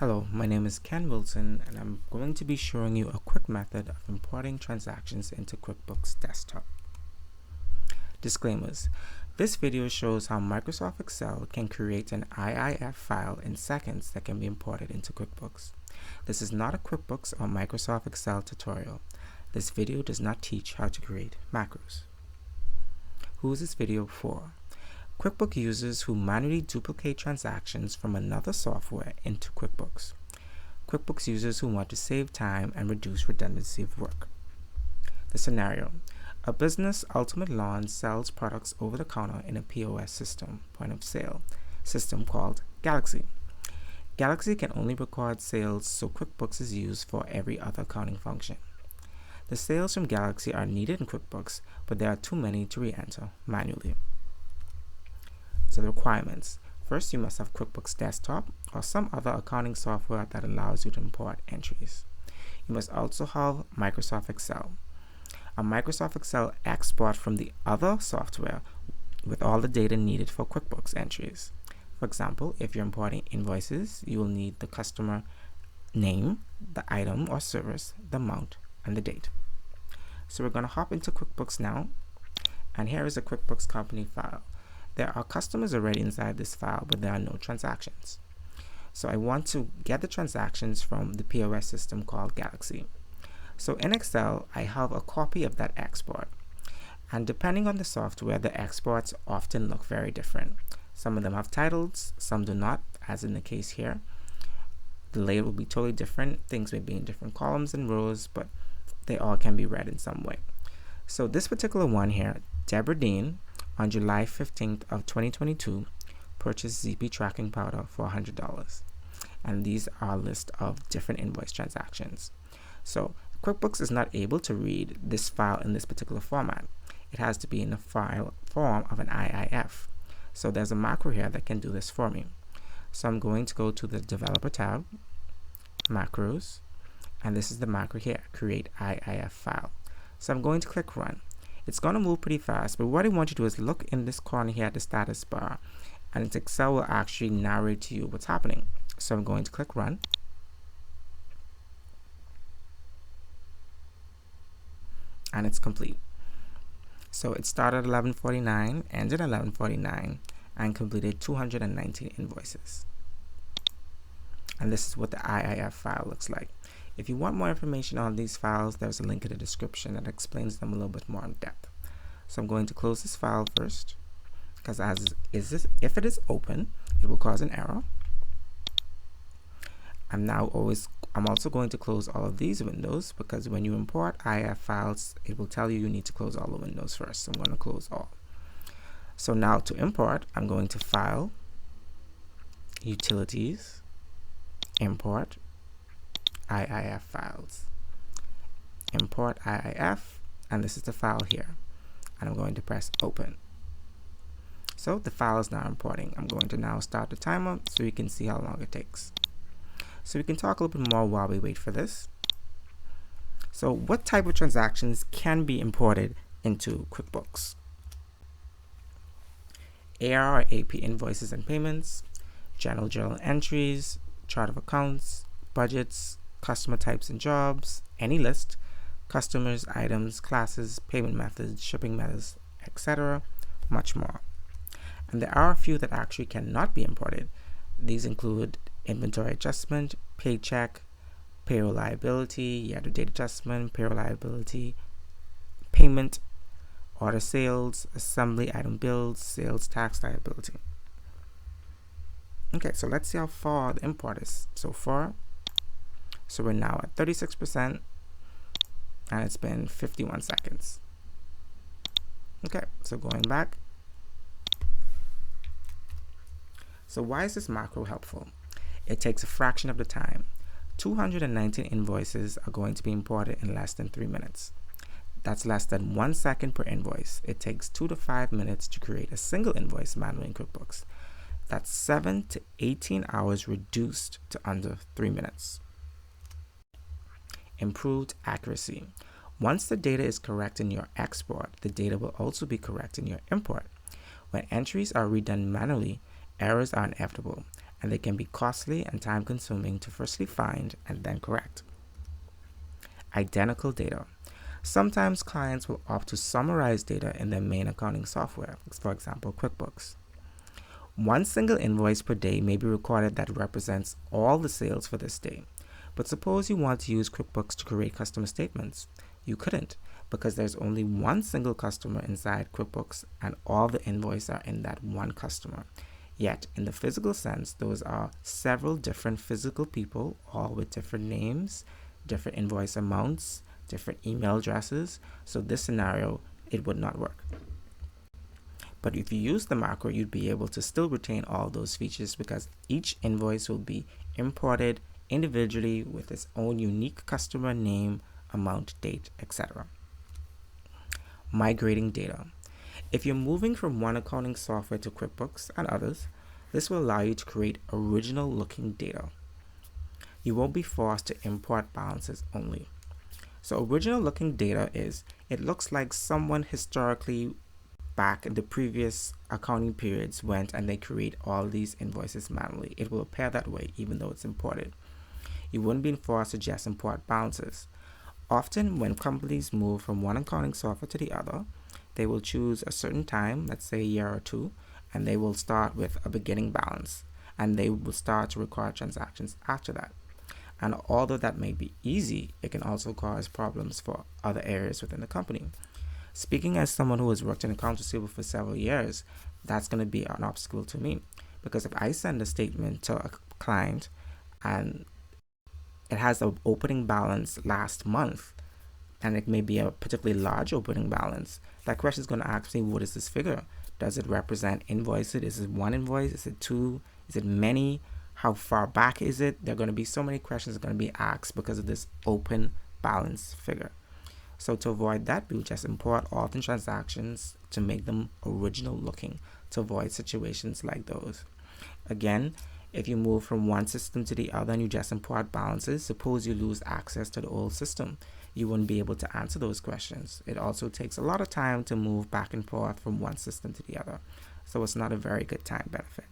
Hello, my name is Ken Wilson, and I'm going to be showing you a quick method of importing transactions into QuickBooks Desktop. Disclaimers. This video shows how Microsoft Excel can create an IIF file in seconds that can be imported into QuickBooks. This is not a QuickBooks or Microsoft Excel tutorial. This video does not teach how to create macros. Who is this video for? QuickBooks users who manually duplicate transactions from another software into QuickBooks. QuickBooks users who want to save time and reduce redundancy of work. The scenario. A business, Ultimate Lawn, sells products over the counter in a POS system, point of sale, system called Galaxy. Galaxy can only record sales, so QuickBooks is used for every other accounting function. The sales from Galaxy are needed in QuickBooks, but there are too many to re-enter manually. So the requirements. First, you must have QuickBooks Desktop or some other accounting software that allows you to import entries. You must also have Microsoft Excel. A Microsoft Excel export from the other software with all the data needed for QuickBooks entries. For example, if you're importing invoices, you will need the customer name, the item or service, the amount, and the date. So we're going to hop into QuickBooks now, and here is a QuickBooks company file. There are customers already inside this file, but there are no transactions. So I want to get the transactions from the POS system called Galaxy. So in Excel, I have a copy of that export. And depending on the software, the exports often look very different. Some of them have titles, some do not, as in the case here. The layout will be totally different. Things may be in different columns and rows, but they all can be read in some way. So this particular one here, Deborah Dean, on July 15th of 2022, purchased ZP tracking powder for $100. And these are a list of different invoice transactions. So QuickBooks is not able to read this file in this particular format. It has to be in the file form of an IIF. So there's a macro here that can do this for me. So I'm going to go to the Developer tab, Macros, and this is the macro here, Create IIF File. So I'm going to click Run. It's going to move pretty fast, but what I want you to do is look in this corner here at the status bar, and Excel will actually narrate to you what's happening. So I'm going to click Run. And it's complete. So it started at 11:49, ended at 11:49, and completed 219 invoices. And this is what the IIF file looks like. If you want more information on these files, there's a link in the description that explains them a little bit more in depth. So I'm going to close this file first, because if it is open, it will cause an error. I'm also going to close all of these windows, because when you import IIF files, it will tell you need to close all the windows first. So I'm going to close all. So now to import, I'm going to File, Utilities, Import, IIF Files. Import IIF, and this is the file here. And I'm going to press Open. So the file is now importing. I'm going to now start the timer so you can see how long it takes. So we can talk a little bit more while we wait for this. So what type of transactions can be imported into QuickBooks? AR or AP invoices and payments, general journal entries, chart of accounts, budgets, customer types and jobs, any list, customers, items, classes, payment methods, shipping methods, etc., much more. And there are a few that actually cannot be imported. These include inventory adjustment, paycheck, payroll liability, year-to-date adjustment, payroll liability, payment, order sales, assembly item bills, sales tax liability. Okay, so let's see how far the import is so far. So we're now at 36%, and it's been 51 seconds. Okay, so going back. So why is this macro helpful? It takes a fraction of the time. 219 invoices are going to be imported in less than 3 minutes. That's less than 1 second per invoice. It takes 2 to 5 minutes to create a single invoice manually in QuickBooks. That's 7 to 18 hours reduced to under 3 minutes. Improved accuracy. Once the data is correct in your export, the data will also be correct in your import. When entries are redone manually, errors are inevitable, and they can be costly and time-consuming to firstly find and then correct. Identical data. Sometimes clients will opt to summarize data in their main accounting software, for example, QuickBooks. One single invoice per day may be recorded that represents all the sales for this day. But suppose you want to use QuickBooks to create customer statements. You couldn't, because there's only one single customer inside QuickBooks and all the invoices are in that one customer. Yet, in the physical sense, those are several different physical people, all with different names, different invoice amounts, different email addresses. So this scenario, it would not work. But if you use the macro, you'd be able to still retain all those features because each invoice will be imported individually with its own unique customer name, amount, date, etc. Migrating data. If you're moving from one accounting software to QuickBooks and others, this will allow you to create original looking data. You won't be forced to import balances only. So original looking data is, it looks like someone historically back in the previous accounting periods went and they create all these invoices manually. It will appear that way even though it's imported. You wouldn't be forced to just import balances. Often when companies move from one accounting software to the other, they will choose a certain time, let's say a year or two, and they will start with a beginning balance and they will start to record transactions after that. And although that may be easy, it can also cause problems for other areas within the company. Speaking as someone who has worked in accounts receivable for several years, that's going to be an obstacle to me. Because if I send a statement to a client and it has an opening balance last month, and it may be a particularly large opening balance, that question is going to ask me, what is this figure? Does it represent invoices? Is it one invoice? Is it two? Is it many? How far back is it? There are going to be so many questions that are going to be asked because of this open balance figure. So to avoid that, we will just import all the transactions to make them original looking, to avoid situations like those. Again, if you move from one system to the other and you just import balances, suppose you lose access to the old system. You wouldn't be able to answer those questions. It also takes a lot of time to move back and forth from one system to the other. So it's not a very good time benefit.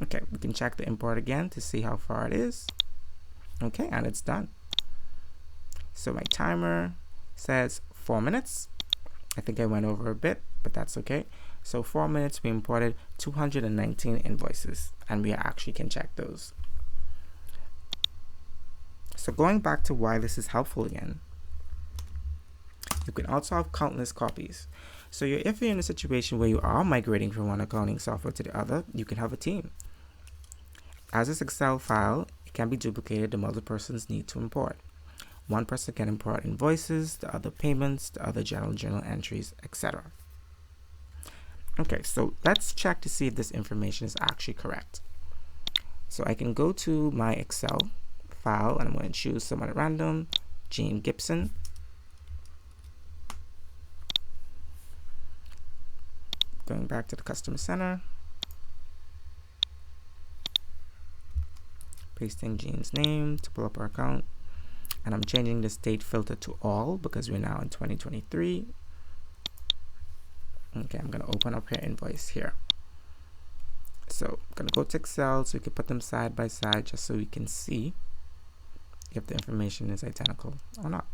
Okay, we can check the import again to see how far it is. Okay, and it's done. So my timer says 4 minutes. I think I went over a bit, but that's okay. So 4 minutes, we imported 219 invoices, and we actually can check those. So going back to why this is helpful again, you can also have countless copies. So if you're in a situation where you are migrating from one accounting software to the other, you can have a team. As this Excel file, it can be duplicated, the multiple persons need to import. One person can import invoices, the other payments, the other general journal entries, etc. Okay, so let's check to see if this information is actually correct. So I can go to my Excel file and I'm going to choose someone at random, Gene Gibson. Going back to the customer center, pasting Gene's name to pull up our account, and I'm changing the state filter to all because we're now in 2023. Okay, I'm going to open up her invoice here. So I'm going to go to Excel so we can put them side by side just so we can see if the information is identical or not.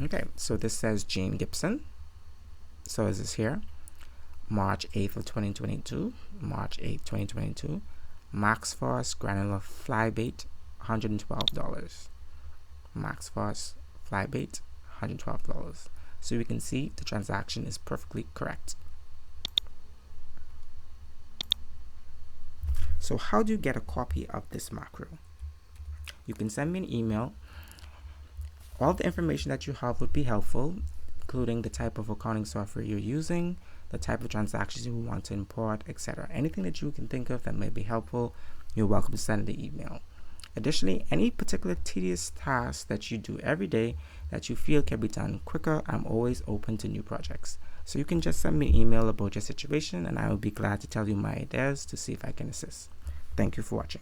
Okay, so this says Gene Gibson. So is this here? March 8th of 2022, March 8th, 2022. Max Force granular fly bait, $112. Max Force fly bait, $112. So we can see the transaction is perfectly correct. So how do you get a copy of this macro? You can send me an email. All the information that you have would be helpful, including the type of accounting software you're using, the type of transactions you want to import, etc. Anything that you can think of that may be helpful, you're welcome to send the email. Additionally, any particular tedious task that you do every day that you feel can be done quicker, I'm always open to new projects. So you can just send me an email about your situation and I will be glad to tell you my ideas to see if I can assist. Thank you for watching.